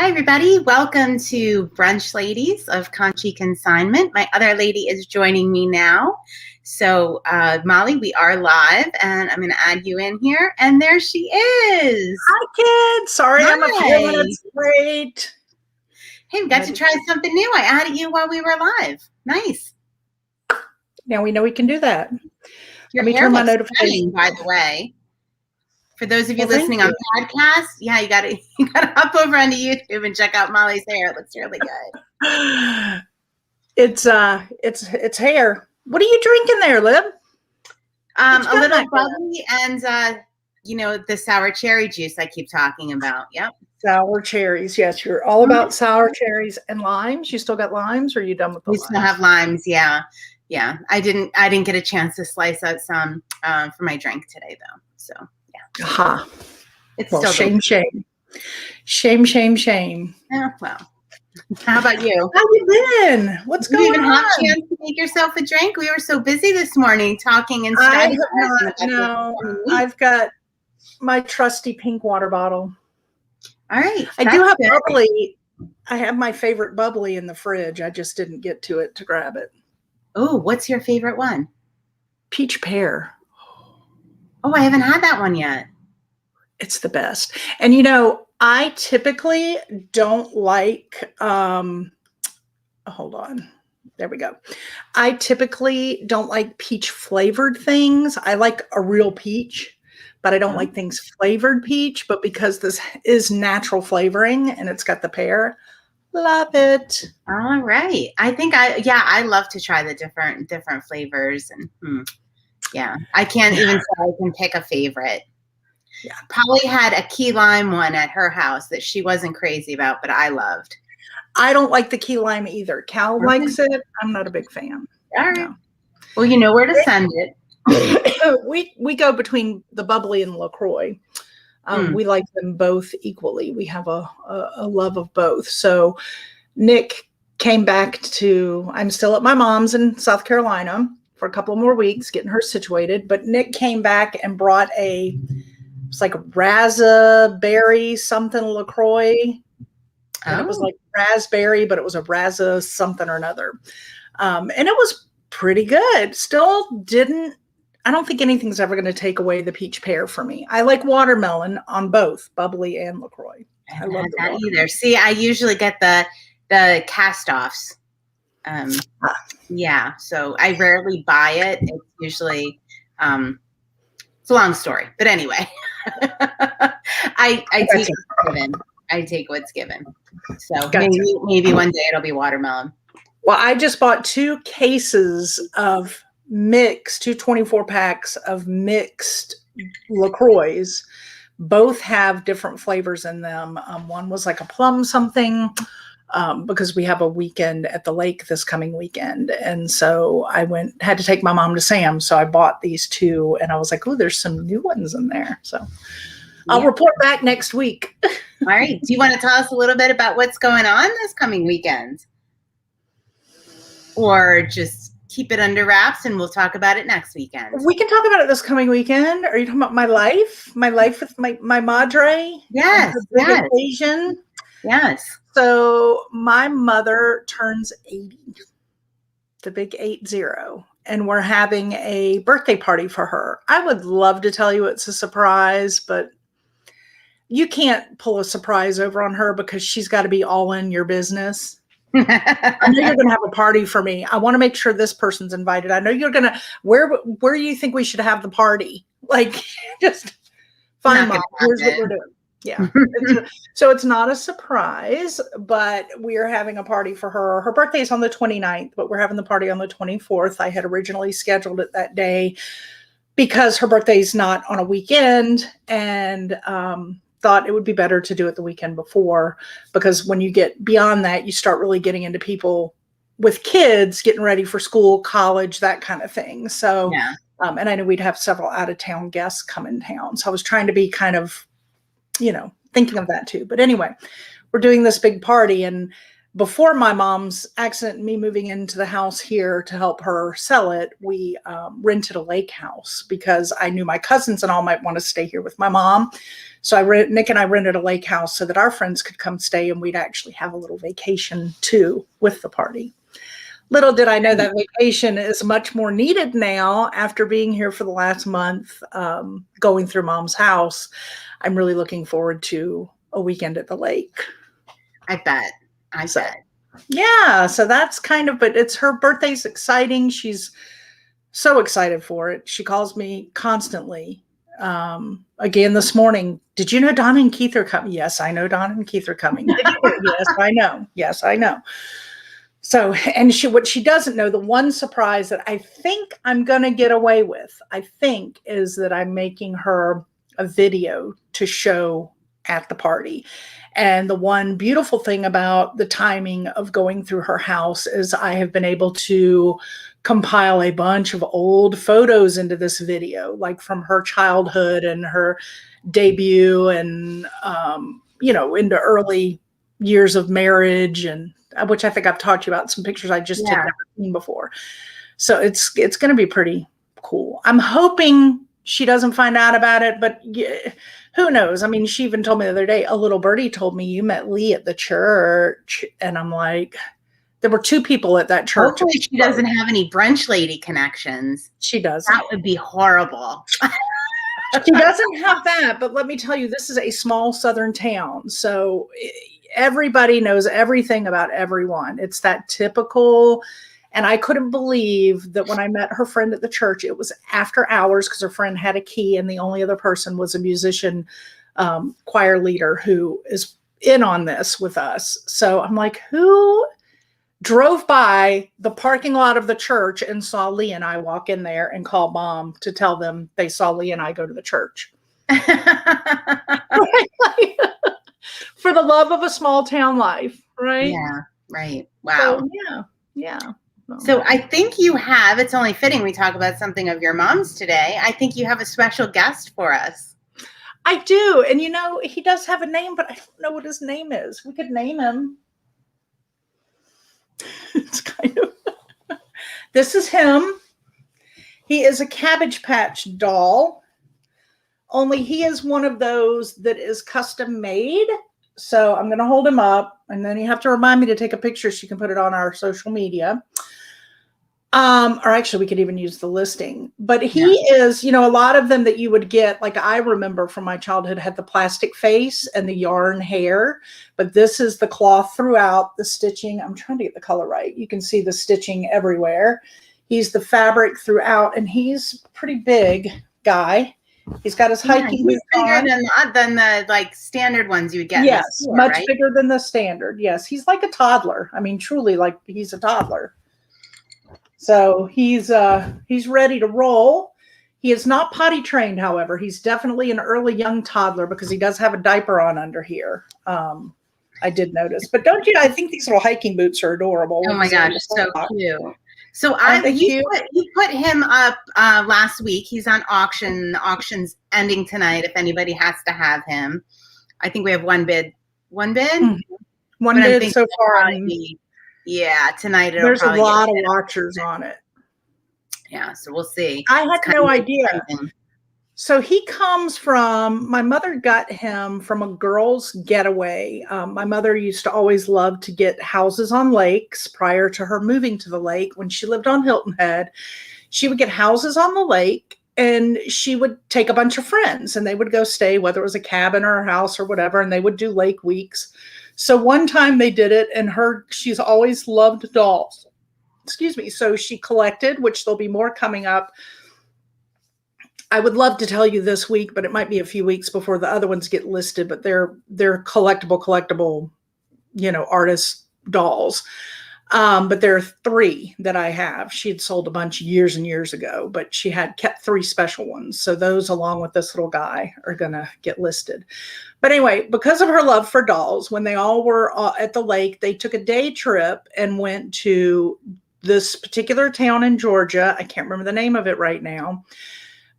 Hi, everybody. Welcome to Brunch Ladies of Conshy Consignment. My other lady is joining me now. So, Molly, we are live, and I'm going to add you in here. And there she is. Hi, kids. Sorry, Hi. I'm a few minutes late. Hey, we got to try something new. I added you while we were live. Nice. Now we know we can do that. Your Let me hair turn my looks notifications. stunning, by the way. For those of you Well, listening on podcast, yeah, you gotta hop over onto YouTube and check out Molly's hair. It looks really good. It's hair. What are you drinking there, Lib? A little bubbly and the sour cherry juice I keep talking about. Yep. Sour cherries. Yes, you're all about sour cherries and limes. You still got limes, or are you done with the limes? We still have limes. Yeah. I didn't get a chance to slice out some for my drink today, though. So yeah. Aha. It's well, still shame. Yeah, well. How about you? How you been? What's going on? You even have a chance to make yourself a drink? We were so busy this morning talking and studying. I've got my trusty pink water bottle. All right. I do have bubbly. I have my favorite bubbly in the fridge. I just didn't get to it to grab it. Oh, what's your favorite one? Peach pear. Oh, I haven't had that one yet. It's the best. And I typically don't like hold on. There we go. I typically don't like peach flavored things. I like a real peach, but I don't like things flavored peach. But because this is natural flavoring and it's got the pear, love it. All right. I think I love to try the different flavors and yeah. I can't even say I can pick a favorite. Yeah. Polly had a key lime one at her house that she wasn't crazy about, but I loved. I don't like the key lime either. Cal likes it. I'm not a big fan. All right. No. Well, you know where to send it. we go between the bubbly and LaCroix. We like them both equally. We have a love of both. So Nick came back I'm still at my mom's in South Carolina for a couple more weeks, getting her situated. But Nick came back and brought it's like a raspberry something LaCroix. And it was like raspberry, but it was a Razza something or another. And it was pretty good. Still I don't think anything's ever going to take away the peach pear for me. I like watermelon on both bubbly and LaCroix. I love that either. See, I usually get the cast-offs. Yeah, so I rarely buy it. It's usually it's a long story, but anyway, I take what's given. I take what's given. So maybe one day it'll be watermelon. Well, I just bought 2 cases of mixed, 2 24-packs of mixed LaCroix. Both have different flavors in them. One was like a plum something, because we have a weekend at the lake this coming weekend. And so I had to take my mom to Sam's. So I bought these 2 and I was like, oh, there's some new ones in there. So I'll report back next week. All right. Do you want to tell us a little bit about what's going on this coming weekend? Or just keep it under wraps and we'll talk about it next weekend? We can talk about it this coming weekend. Are you talking about my life? My life with my madre? Yes. Occasion? Yes. So my mother turns 80, the big 80, and we're having a birthday party for her. I would love to tell you it's a surprise, but you can't pull a surprise over on her because she's got to be all in your business. I know you're going to have a party for me. I want to make sure this person's invited. I know you're going to, where do you think we should have the party? Like, just fine, Mom. Here's what we're doing. Yeah. So it's not a surprise, but we are having a party for her. Her birthday is on the 29th, but we're having the party on the 24th. I had originally scheduled it that day because her birthday is not on a weekend, and thought it would be better to do it the weekend before, because when you get beyond that, you start really getting into people with kids getting ready for school, college, that kind of thing. So, and I knew we'd have several out of town guests come in town. So I was trying to be kind of, thinking of that too. But anyway, we're doing this big party, and before my mom's accident and me moving into the house here to help her sell it, we rented a lake house because I knew my cousins and all might want to stay here with my mom. So Nick and I rented a lake house so that our friends could come stay and we'd actually have a little vacation too with the party. Little did I know that vacation is much more needed now after being here for the last month, going through mom's house. I'm really looking forward to a weekend at the lake. I bet. Yeah, so that's kind of, but it's her birthday's exciting. She's so excited for it. She calls me constantly. Again this morning, did you know Donna and Keith are coming? Yes, I know Donna and Keith are coming. Yes, I know. Yes, I know. So, and what she doesn't know, the one surprise that I think I'm going to get away with, I think, is that I'm making her a video to show at the party. And the one beautiful thing about the timing of going through her house is I have been able to compile a bunch of old photos into this video, like from her childhood and her debut and, into early years of marriage, and which I think I've talked to you about some pictures I just had never seen before. So it's going to be pretty cool. I'm hoping she doesn't find out about it, but who knows? I mean, she even told me the other day, a little birdie told me you met Lee at the church. And I'm like, there were two people at that church. Hopefully she doesn't have any brunch lady connections. She doesn't. That would be horrible. She doesn't have that, but let me tell you, this is a small southern town. So everybody knows everything about everyone. It's that typical. And I couldn't believe that when I met her friend at the church, it was after hours because her friend had a key and the only other person was a musician, choir leader who is in on this with us. So I'm like, who drove by the parking lot of the church and saw Lee and I walk in there and call mom to tell them they saw Lee and I go to the church? For the love of a small town life, right? Yeah, right. Wow. So, yeah. So I think you have, it's only fitting we talk about something of your mom's today. I think you have a special guest for us. I do. And he does have a name, but I don't know what his name is. We could name him. It's kind of, this is him. He is a Cabbage Patch doll, only he is one of those that is custom made. So I'm going to hold him up and then you have to remind me to take a picture so you can put it on our social media. Or actually we could even use the listing, but he is, a lot of them that you would get, like I remember from my childhood, had the plastic face and the yarn hair, but this is the cloth throughout, the stitching. I'm trying to get the color right. You can see the stitching everywhere. He's the fabric throughout and he's a pretty big guy. He's got his hiking boots on. Bigger than the like standard ones you would get. Yes, store, much right? bigger than the standard. Yes, he's like a toddler. I mean, truly, like he's a toddler. So he's ready to roll. He is not potty trained, however. He's definitely an early young toddler because he does have a diaper on under here. I did notice. But don't you? I think these little hiking boots are adorable. Oh my gosh, so cute. So you put him up last week. He's on auction. The auction's ending tonight. If anybody has to have him, I think we have one bid. One bid. Mm-hmm. One bid so far. Yeah, tonight there's a lot of watchers on it. Yeah, so we'll see. I had no idea. So he comes from, my mother got him from a girls' getaway. My mother used to always love to get houses on lakes prior to her moving to the lake. When she lived on Hilton Head, she would get houses on the lake and she would take a bunch of friends and they would go stay, whether it was a cabin or a house or whatever, and they would do lake weeks. So one time they did it and she's always loved dolls. Excuse me. So she collected, which there'll be more coming up. I would love to tell you this week, but it might be a few weeks before the other ones get listed, but they're collectible, artist dolls. But there are 3 that I have. She had sold a bunch years and years ago, but she had kept 3 special ones. So those, along with this little guy, are going to get listed. But anyway, because of her love for dolls, when they all were at the lake, they took a day trip and went to this particular town in Georgia. I can't remember the name of it right now,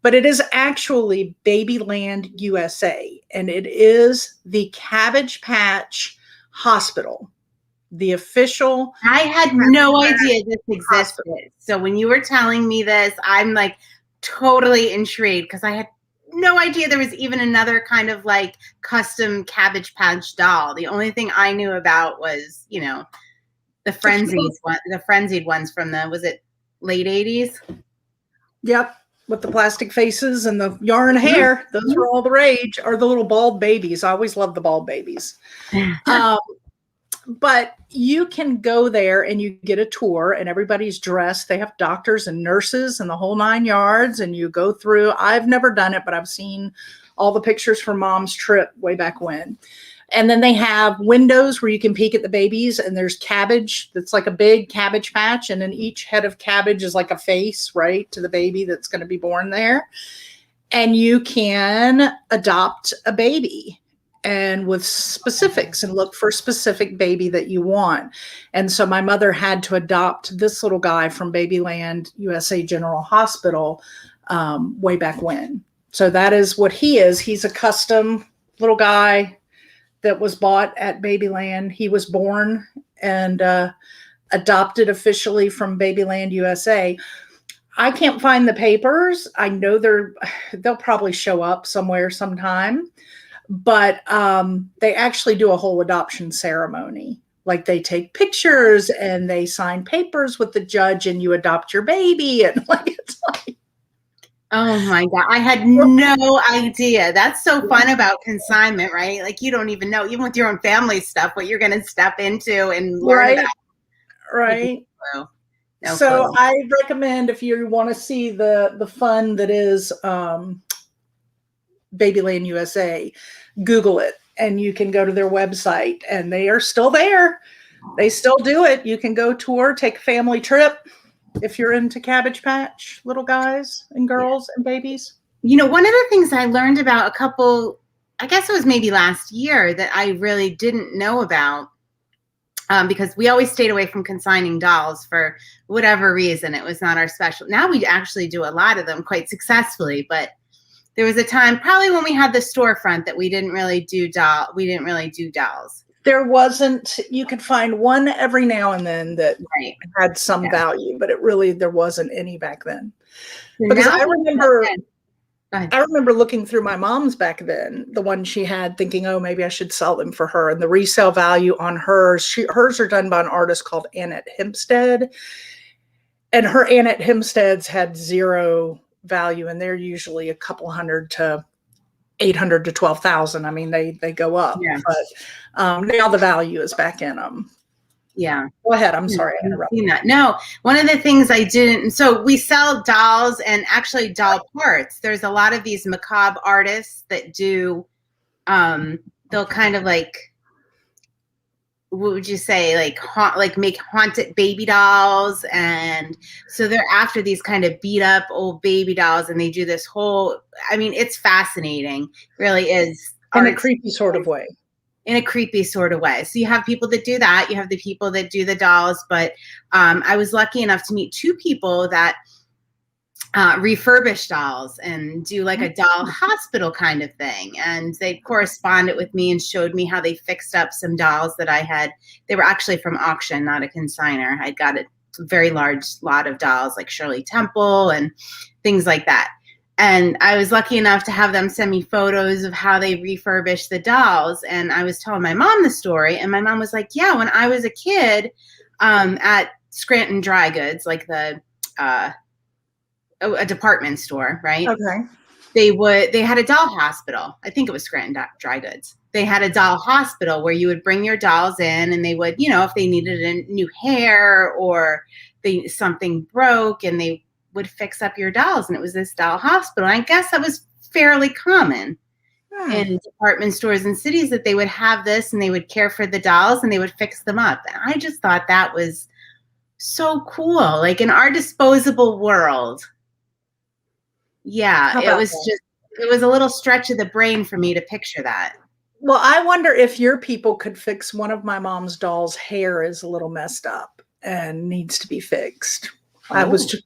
but it is actually Babyland, USA. And it is the Cabbage Patch Hospital. the official. I had no idea this Hospital. existed. So when you were telling me this, I'm like totally intrigued because I had no idea there was even another kind of like custom Cabbage Patch doll. The only thing I knew about was, you know, the frenzied ones from the, was it late 80s? Yep. With the plastic faces and the yarn hair. Those were all the rage, or the little bald babies. I always loved the bald babies. But you can go there and you get a tour and everybody's dressed. They have doctors and nurses and the whole 9 yards. And you go through, I've never done it, but I've seen all the pictures from Mom's trip way back when. And then they have windows where you can peek at the babies, and there's cabbage that's like a big cabbage patch. And then each head of cabbage is like a face, right, to the baby that's going to be born there. And you can adopt a baby, and with specifics, and look for a specific baby that you want. And so my mother had to adopt this little guy from Babyland USA General Hospital way back when. So that is what he is. He's a custom little guy that was bought at Babyland. He was born and adopted officially from Babyland USA. I can't find the papers. I know they'll probably show up somewhere sometime, but they actually do a whole adoption ceremony. Like they take pictures and they sign papers with the judge, and you adopt your baby. And like, it's like, oh my God. I had no idea. That's so fun about consignment, right? Like you don't even know, even with your own family stuff, what you're going to step into and learn about. Right. No so clue. I recommend, if you want to see the fun that is Babyland USA, Google it, and you can go to their website, and they are still there. They still do it. You can go tour, take a family trip. If you're into Cabbage Patch little guys and girls and babies. You know, one of the things I learned about a couple, I guess it was maybe last year, that I really didn't know about, because we always stayed away from consigning dolls for whatever reason. It was not our special. Now we actually do a lot of them quite successfully, but there was a time probably when we had the storefront that we didn't really do dolls. There wasn't, you could find one every now and then that had some value, but there wasn't any back then. So because I remember looking through my mom's back then, the one she had, thinking, oh, maybe I should sell them for her. And the resale value on hers are done by an artist called Annette Hempstead. And her Annette Hempsteads had zero value, and they're usually a couple hundred to $800 to $12,000. I mean, they go up, but now the value is back in them. Yeah. Go ahead. I'm sorry I interrupted. No, one of the things I didn't, so we sell dolls and actually doll parts. There's a lot of these macabre artists that do, they'll kind of like, what would you say, like make haunted baby dolls. And so they're after these kind of beat up old baby dolls, and they do this whole, I mean, it's fascinating. It really is. In a creepy sort of way. In a creepy sort of way. So you have people that do that. You have the people that do the dolls. But I was lucky enough to meet 2 people that refurbish dolls and do like a doll hospital kind of thing. And they corresponded with me and showed me how they fixed up some dolls that I had. They were actually from auction, not a consigner. I got a very large lot of dolls like Shirley Temple and things like that. And I was lucky enough to have them send me photos of how they refurbished the dolls. And I was telling my mom the story, and my mom was like, yeah, when I was a kid at Scranton Dry Goods, like a department store, right? Okay. They had a doll hospital. I think it was Scranton Dry Goods. They had a doll hospital where you would bring your dolls in, and they would, you know, if they needed a new hair or something broke, and they would fix up your dolls. And it was this doll hospital. And I guess that was fairly common in department stores and cities, that they would have this and they would care for the dolls and they would fix them up. And I just thought that was so cool. Like in our disposable world. Yeah, it was a little stretch of the brain for me to picture that. Well, I wonder if your people could fix one of my mom's dolls' hair is a little messed up and needs to be fixed. Oh. I was just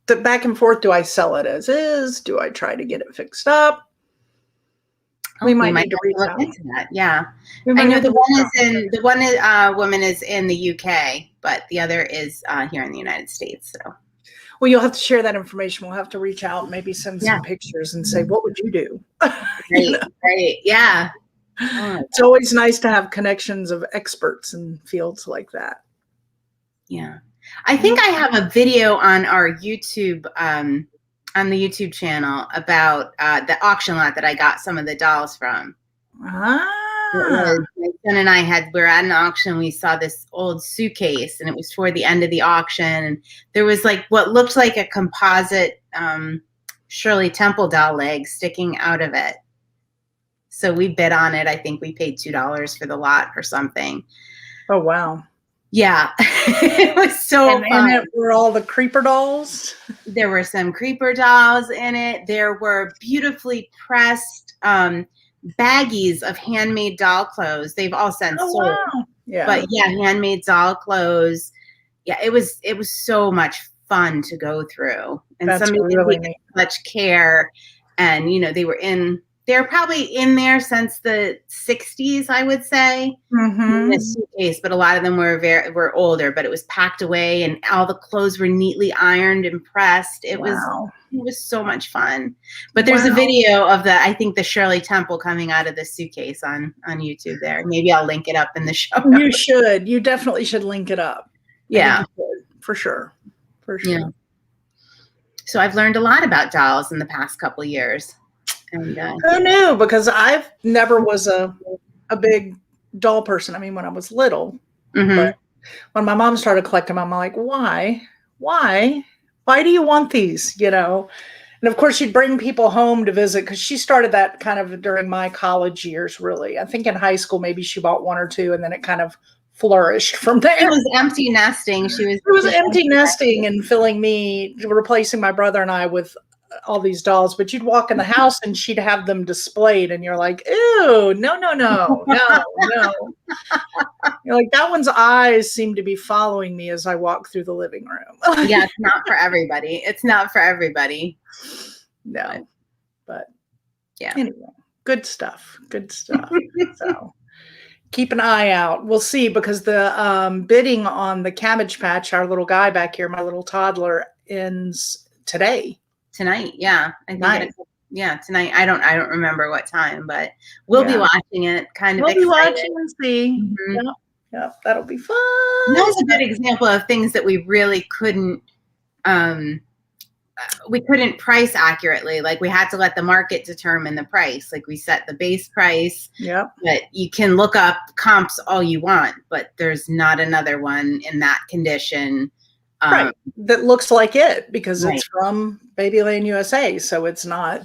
the back and forth. Do I sell it as is? Do I try to get it fixed up? We Oh, might might need to have reach to look out. into that. Yeah. We I might know have the to one reach is out. in the one woman is in the UK, but the other is here in the United States. So Well, you'll have to share that information. We'll have to reach out, maybe send yeah, some pictures and say, what would you do? You right, know? right, yeah. Oh my It's always nice to have connections of experts in fields like that. Yeah. I think I have a video on our YouTube, on the YouTube channel about the auction lot that I got some of the dolls from. It Ah, was my son and we were at an auction. We saw this old suitcase, and it was toward the end of the auction. And there was like what looked like a composite Shirley Temple doll leg sticking out of it. So we bid on it. I think we paid $2 for the lot or something. oh, wow. Yeah, it was so And fun. in it were all the creeper dolls. There were some creeper dolls in it. There were beautifully pressed baggies of handmade doll clothes. They've all since Oh, sold. wow. Yeah. But yeah, handmade doll clothes. Yeah, it was so much fun to go through. And That's somebody really did neat. such care. And they're probably in there since the 60s, I would say. In this suitcase, but a lot of them were older, but it was packed away and all the clothes were neatly ironed and pressed. It was so much fun. But there's a video of I think the Shirley Temple coming out of the suitcase on YouTube there. Maybe I'll link it up in the show notes. You should. You definitely should link it up. Yeah. For sure. For sure. Yeah. So I've learned a lot about dolls in the past couple of years. And who knew? Because I never was a big doll person. I mean, when I was little, but when my mom started collecting them, I'm like, why do you want these? You know? And of course she'd bring people home to visit, because she started that kind of during my college years, really. I think in high school, maybe she bought one or two, and then it kind of flourished from there. It was empty nesting. It was empty nesting and replacing my brother and I with all these dolls. But you'd walk in the house and she'd have them displayed, and you're like, ew, no. You're like, that one's eyes seem to be following me as I walk through the living room. Yeah, it's not for everybody. It's not for everybody. No, but yeah. Anyway, good stuff. So keep an eye out. We'll see, because the bidding on the Cabbage Patch, our little guy back here, my little toddler, ends tonight. Yeah, I think tonight. I don't remember what time, but we'll be watching it. We'll be watching and see. Yep, that'll be fun. That was a good example of things that we really couldn't. We couldn't price accurately. Like, we had to let the market determine the price. Like, we set the base price. Yep. But you can look up comps all you want, but there's not another one in that condition. Right. That looks like it, because it's from Babyland USA. So it's not,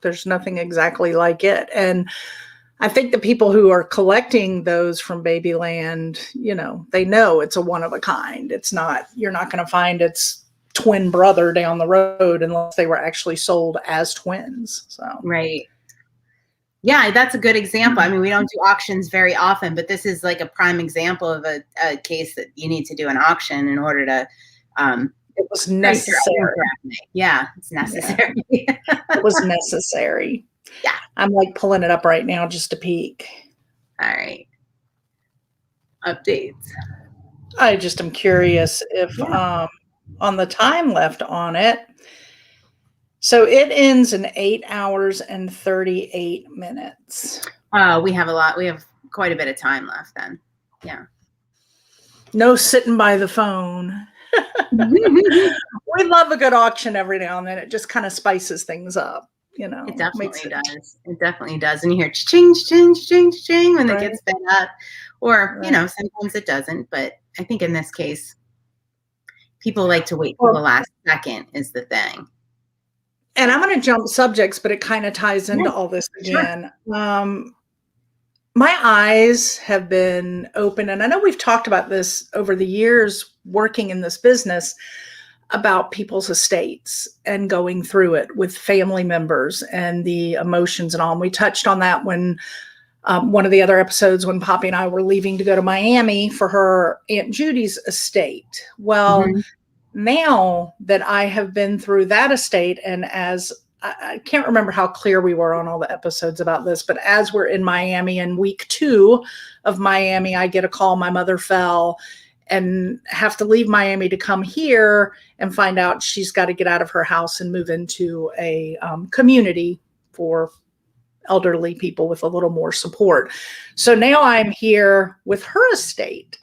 there's nothing exactly like it. And I think the people who are collecting those from Babyland, they know it's a one of a kind. It's not, you're not going to find its twin brother down the road unless they were actually sold as twins. So right. Yeah, that's a good example. I mean, we don't do auctions very often, but this is like a prime example of a case that you need to do an auction in order to it was necessary. Yeah, it's necessary. Yeah. It was necessary. Yeah. I'm like pulling it up right now just to peek. All right. Updates. I just am curious if on the time left on it. So it ends in 8 hours and 38 minutes. We have quite a bit of time left then. Yeah. No sitting by the phone. We love a good auction every now and then. It just kind of spices things up, It definitely does. It definitely does. And you hear ching, ching, ching, ching when it gets fed up. Or, sometimes it doesn't. But I think in this case, people like to wait till the last second is the thing. And I'm going to jump subjects, but it kind of ties into all this again. Sure. My eyes have been open, and I know we've talked about this over the years working in this business about people's estates and going through it with family members and the emotions and all. And we touched on that when one of the other episodes, when Poppy and I were leaving to go to Miami for her Aunt Judy's estate. Well, now that I have been through that estate, and as I can't remember how clear we were on all the episodes about this, but as we're in Miami in week 2 of Miami, I get a call. My mother fell and have to leave Miami to come here and find out she's got to get out of her house and move into a community for elderly people with a little more support. So now I'm here with her estate.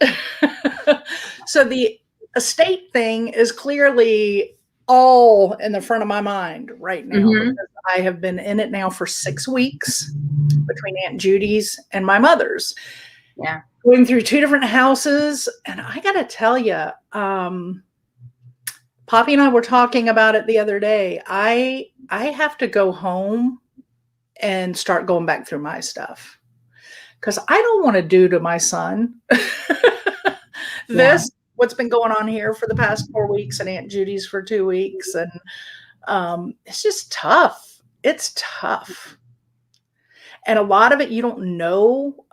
So the estate thing is clearly all in the front of my mind right now, because I have been in it now for 6 weeks between Aunt Judy's and my mother's. Yeah. Going through 2 different houses. And I got to tell you, Poppy and I were talking about it the other day. I have to go home and start going back through my stuff, because I don't want to do to my son what's been going on here for the past 4 weeks and Aunt Judy's for 2 weeks. And it's just tough. It's tough. And a lot of it, you don't know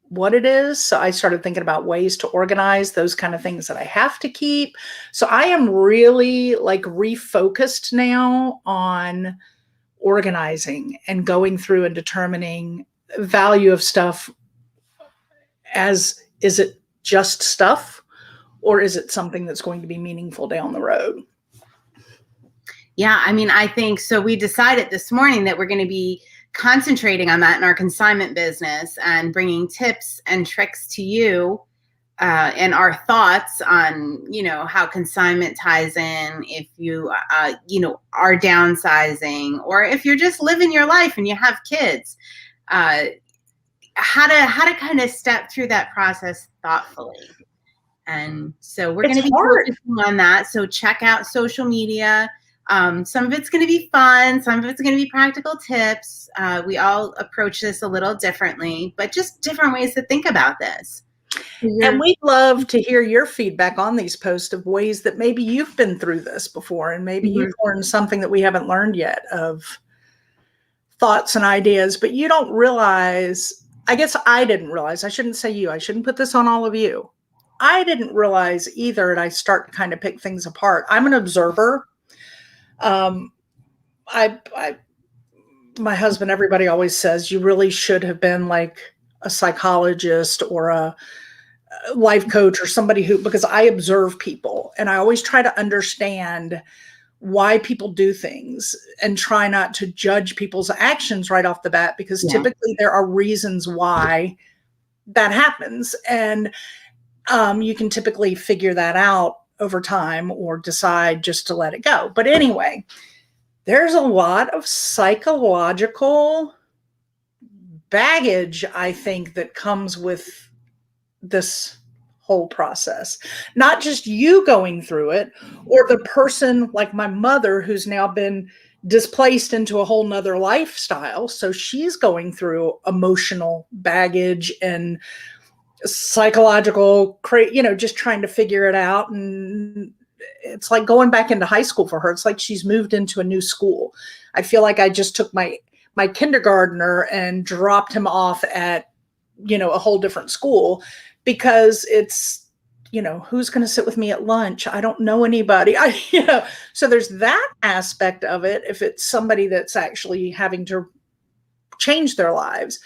what it is. So I started thinking about ways to organize those kind of things that I have to keep. So I am really like refocused now on organizing and going through and determining value of stuff. As, is it just stuff, or is it something that's going to be meaningful down the road? Yeah, I mean, I think so. We decided this morning that we're going to be concentrating on that in our consignment business and bringing tips and tricks to you and our thoughts on, how consignment ties in if you, are downsizing, or if you're just living your life and you have kids, how to kind of step through that process thoughtfully. And so we're going to be focusing on that. So check out social media. Some of it's going to be fun. Some of it's going to be practical tips. We all approach this a little differently, but just different ways to think about this. And we'd love to hear your feedback on these posts of ways that maybe you've been through this before, and maybe you've learned something that we haven't learned yet, of thoughts and ideas, but you don't realize. I guess I didn't realize. I shouldn't say you. I shouldn't put this on all of you. I didn't realize either, and I start to kind of pick things apart. I'm an observer. My husband, everybody always says you really should have been like a psychologist or a life coach or somebody because I observe people, and I always try to understand why people do things and try not to judge people's actions right off the bat, because typically there are reasons why that happens. And you can typically figure that out over time or decide just to let it go. But anyway, there's a lot of psychological baggage, I think, that comes with this whole process. Not just you going through it, or the person like my mother who's now been displaced into a whole nother lifestyle. So she's going through emotional baggage and psychological, just trying to figure it out. And it's like going back into high school for her. It's like she's moved into a new school. I feel like I just took my kindergartner and dropped him off at, a whole different school, because it's, who's going to sit with me at lunch? I don't know anybody. So there's that aspect of it. If it's somebody that's actually having to change their lives.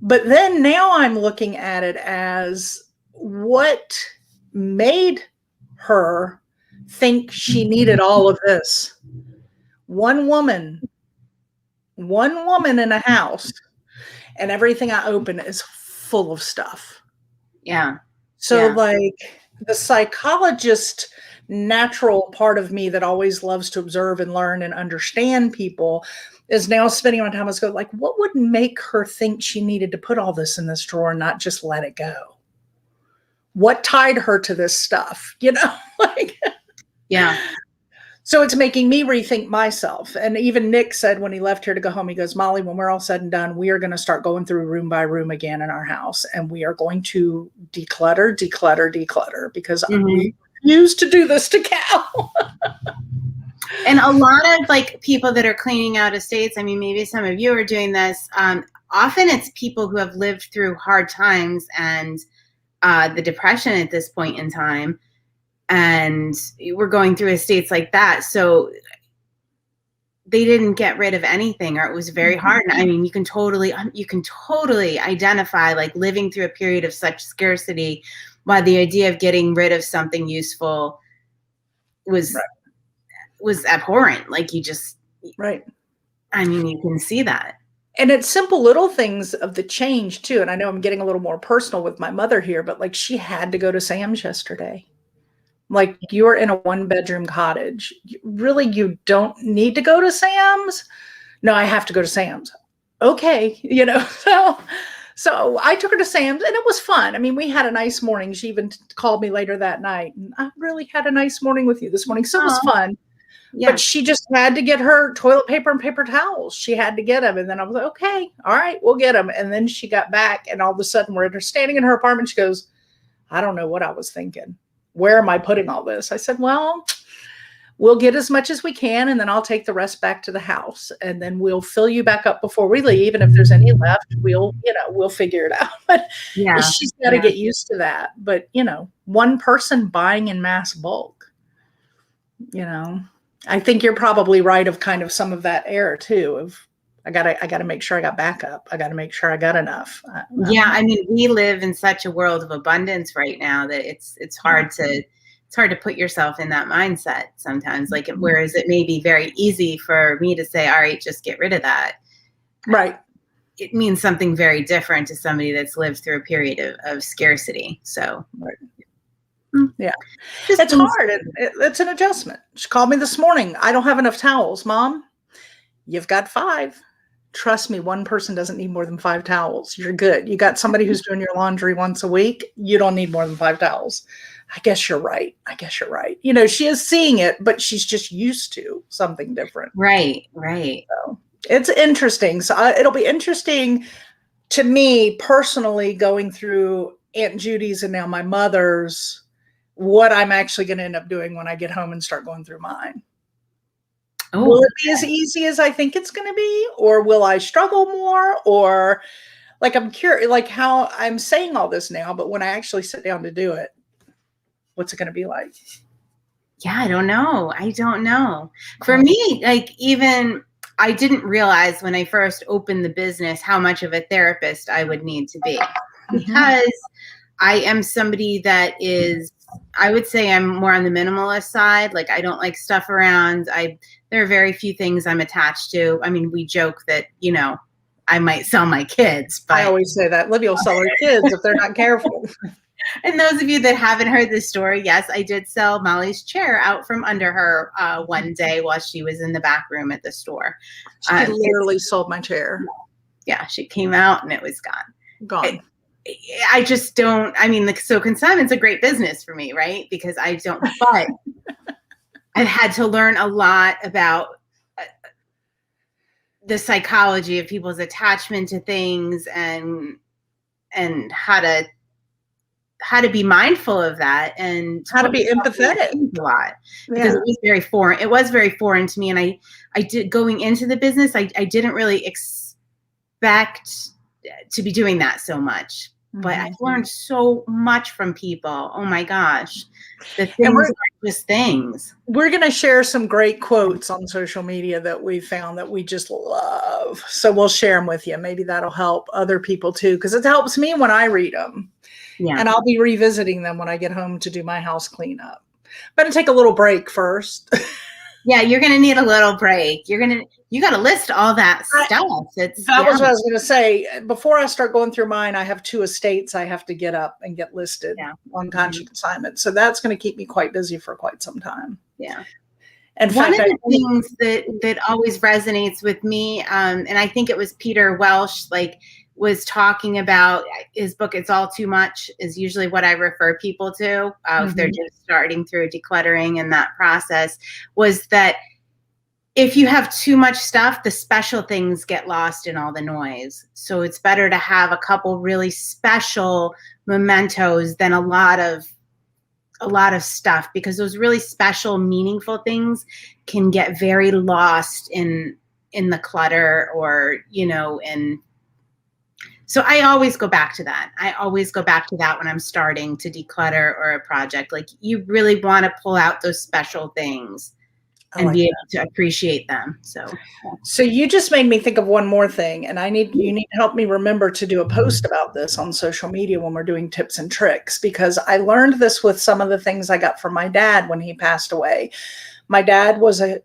But then now I'm looking at it as what made her think she needed all of this. One woman in a house, and everything I open is full of stuff. Yeah. So like the psychologist, natural part of me that always loves to observe and learn and understand people is now spending my time like, what would make her think she needed to put all this in this drawer and not just let it go? What tied her to this stuff? Yeah. So it's making me rethink myself. And even Nick said when he left here to go home, he goes, Molly, when we're all said and done, we are going to start going through room by room again in our house. And we are going to declutter, because we refuse to do this to Cal. And a lot of like people that are cleaning out estates, I mean, maybe some of you are doing this. Often it's people who have lived through hard times and the depression at this point in time. And we're going through estates like that. So they didn't get rid of anything, or it was very hard. And I mean, you can totally identify like living through a period of such scarcity, while the idea of getting rid of something useful was abhorrent. Like you just, I mean, you can see that. And it's simple little things of the change too. And I know I'm getting a little more personal with my mother here, but like she had to go to Sam's yesterday. Like you're in a 1-bedroom cottage. Really, you don't need to go to Sam's. No, I have to go to Sam's. Okay. You know, so I took her to Sam's and it was fun. I mean, we had a nice morning. She even called me later that night and I really had a nice morning with you this morning. So it was fun. Yeah. But she just had to get her toilet paper and paper towels. She had to get them. And then I was like, okay, all right, we'll get them. And then she got back and all of a sudden we're standing in her apartment. She goes, I don't know what I was thinking. Where am I putting all this? I said, well, we'll get as much as we can. And then I'll take the rest back to the house. And then we'll fill you back up before we leave. And if there's any left, we'll figure it out. But she's got to get used to that. But, one person buying in mass bulk, I think you're probably right of kind of some of that era too of I gotta make sure I got backup. I gotta make sure I got enough. I mean, we live in such a world of abundance right now that it's hard to put yourself in that mindset sometimes. Like whereas it may be very easy for me to say, all right, just get rid of that. Right. It means something very different to somebody that's lived through a period of scarcity. So. Right. Yeah, it's hard. It's an adjustment. She called me this morning. I don't have enough towels, Mom. You've got 5. Trust me, one person doesn't need more than 5 towels. You're good. You got somebody who's doing your laundry once a week. You don't need more than 5 towels. I guess you're right. She is seeing it, but she's just used to something different. Right. So it's interesting. So it'll be interesting to me personally going through Aunt Judy's and now my mother's, what I'm actually going to end up doing when I get home and start going through mine. Oh, will it be as easy as I think it's going to be? Or will I struggle more? Or like, I'm curious, like how I'm saying all this now, but when I actually sit down to do it, what's it going to be like? Yeah, I don't know. For me, like even I didn't realize when I first opened the business how much of a therapist I would need to be, because I am somebody that is, I would say I'm more on the minimalist side. Like I don't like stuff around. There are very few things I'm attached to. I mean, we joke that, I might sell my kids, but I always say that Libby will sell her kids if they're not careful. And those of you that haven't heard this story, yes, I did sell Molly's chair out from under her one day while she was in the back room at the store. She literally sold my chair. Yeah, she came out and it was gone. I just don't, so consignment's a great business for me, right? Because I don't, but I've had to learn a lot about the psychology of people's attachment to things and how to be mindful of that and how to be empathetic a lot because it was very foreign. It was very foreign to me. And I did going into the business, I didn't really expect to be doing that so much. But I've learned so much from people. Oh my gosh. The things are just things. We're going to share some great quotes on social media that we found that we just love. So we'll share them with you. Maybe that'll help other people too, because it helps me when I read them. Yeah. And I'll be revisiting them when I get home to do my house cleanup. I'm going to take a little break first. Yeah, you're going to need a little break. You got to list all that stuff. That was what I was going to say. Before I start going through mine, I have 2 estates I have to get up and get listed on Conshy Consignment. So that's going to keep me quite busy for quite some time. Yeah. And one of the things that always resonates with me, and I think it was Peter Welsh, was talking about his book, It's All Too Much, is usually what I refer people to if they're just starting through decluttering and that process, was that if you have too much stuff, the special things get lost in all the noise. So it's better to have a couple really special mementos than a lot of stuff, because those really special, meaningful things can get very lost in the clutter or, so I always go back to that. When I'm starting to declutter or a project. Like, you really want to pull out those special things. and be able to appreciate them. So you just made me think of one more thing, and you need to help me remember to do a post about this on social media when we're doing tips and tricks, because I learned this with some of the things I got from my dad when he passed away. My dad was a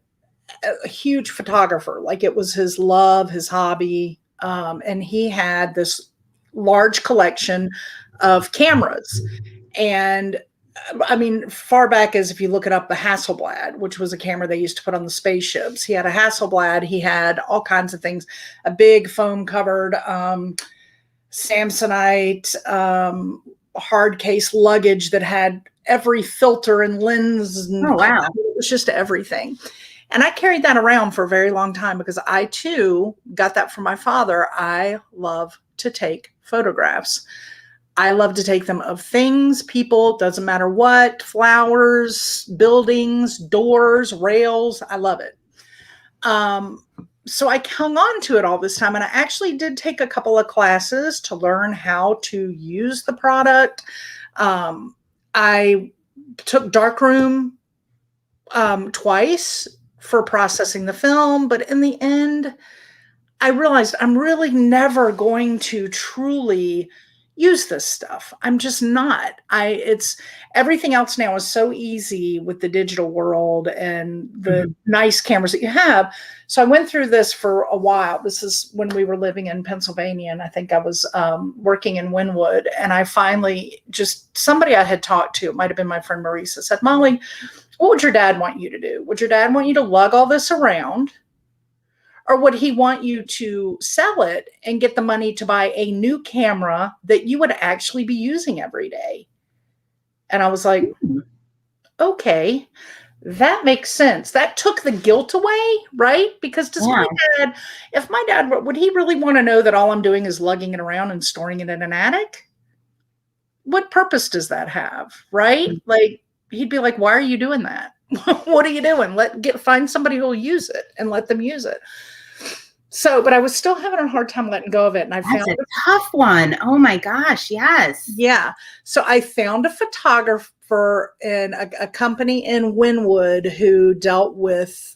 huge photographer. Like, it was his love, his hobby. And he had this large collection of cameras. And I mean, far back as if you look it up, the Hasselblad, which was a camera they used to put on the spaceships. He had a Hasselblad. He had all kinds of things, a big foam covered Samsonite hard case luggage that had every filter and lens. And oh, wow. It was just everything. And I carried that around for a very long time because I too got that from my father. I love to take photographs. I love to take them of things, people, doesn't matter what, flowers, buildings, doors, rails. I love it. So I hung on to it all this time. And I actually did take a couple of classes to learn how to use the product. I took darkroom twice for processing the film. But in the end, I realized I'm really never going to truly use this stuff. I'm just not. It's everything else now is so easy with the digital world and the nice cameras that you have. So I went through this for a while. This is when we were living in Pennsylvania, and I think I was working in Wynwood. And I finally somebody I had talked to, it might have been my friend Marisa, said, Molly, what would your dad want you to do? Would your dad want you to lug all this around? Or would he want you to sell it and get the money to buy a new camera that you would actually be using every day? And I was like, okay, that makes sense. That took the guilt away, right? Because if my dad, would he really want to know that all I'm doing is lugging it around and storing it in an attic? What purpose does that have, right? Like, he'd be like, why are you doing that? What are you doing? Find somebody who will use it and let them use it. So, but I was still having a hard time letting go of it. And I found a tough one. Oh my gosh. Yes. Yeah. So I found a photographer in a company in Wynwood who dealt with,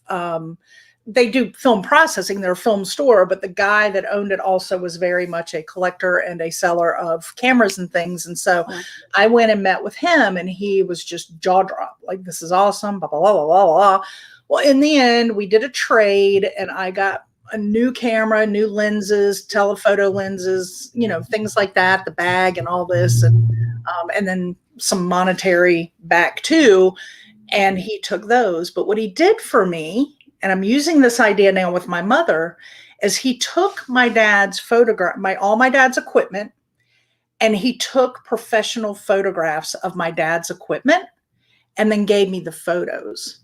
they do film processing, they're a film store, but the guy that owned it also was very much a collector and a seller of cameras and things. And so I went and met with him, and he was just jaw dropped. Like, this is awesome, blah, blah, blah, blah, blah, blah. Well, in the end, we did a trade, and I got a new camera, new lenses, telephoto lenses, things like that, the bag and all this, and then some monetary back too. And he took those. But what he did for me, and I'm using this idea now with my mother, is he took my dad's all my dad's equipment, and he took professional photographs of my dad's equipment and then gave me the photos.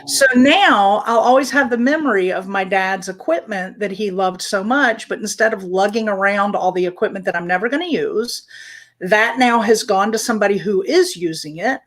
So now I'll always have the memory of my dad's equipment that he loved so much, but instead of lugging around all the equipment that I'm never going to use, that now has gone to somebody who is using it.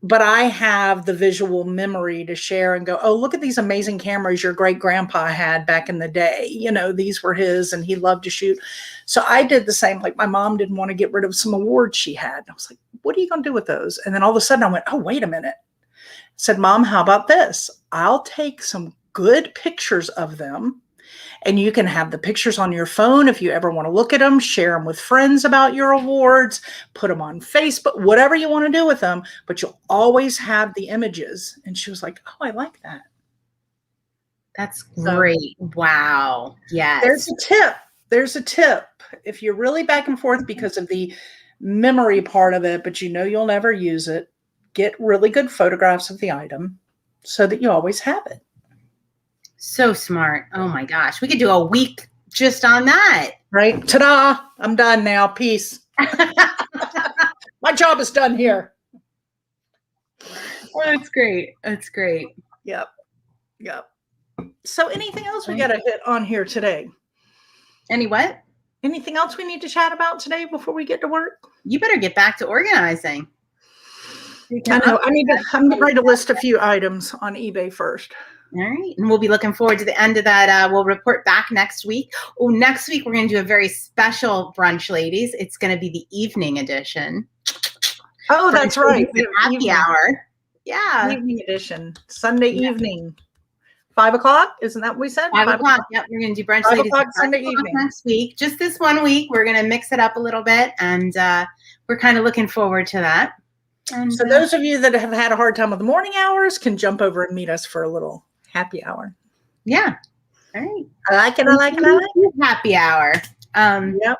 But I have the visual memory to share and go, oh, look at these amazing cameras your great grandpa had back in the day. These were his, and he loved to shoot. So I did the same. Like, my mom didn't want to get rid of some awards she had. I was like, what are you going to do with those? And then all of a sudden I went, oh, wait a minute. I said, Mom, how about this? I'll take some good pictures of them, and you can have the pictures on your phone if you ever want to look at them, share them with friends about your awards, put them on Facebook, whatever you want to do with them, but you'll always have the images. And she was like, oh, I like that. That's great. Wow. Yes. There's a tip. If you're really back and forth because of the memory part of it, but you'll never use it, get really good photographs of the item so that you always have it. So smart. Oh my gosh. We could do a week just on that. Right? Ta-da! I'm done now. Peace. My job is done here. Oh, that's great. That's great. Yep. So anything else we got to hit on here today? What? Anything else we need to chat about today before we get to work? You better get back to organizing. I know. I'm getting ready to list a few items on eBay first. All right. And we'll be looking forward to the end of that. We'll report back next week. Oh, next week we're going to do a very special brunch, ladies. It's going to be the evening edition. Oh, that's right. Happy hour. Yeah. Evening edition. Sunday evening. 5 o'clock. Isn't that what we said? 5 o'clock. Yep. We're going to do brunch 5 ladies o'clock at 5 Sunday o'clock evening. next week. Just this one week. We're going to mix it up a little bit. And we're kind of looking forward to that. And, so those of you that have had a hard time with the morning hours can jump over and meet us for a little happy hour. Yeah. All right. I like it. I like it. I like it. Happy hour. Yep.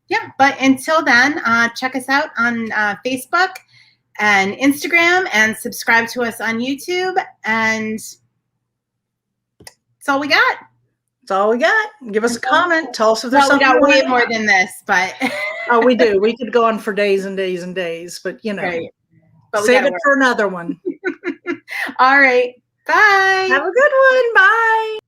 Yeah. But until then, check us out on Facebook and Instagram, and subscribe to us on YouTube. And that's all we got. That's all we got. Give us a comment. Tell us if there's Well, we something. got way more than this, but oh, we do. We could go on for days and days and days, but you know, right. But save it for another one. All right. Bye. Have a good one. Bye.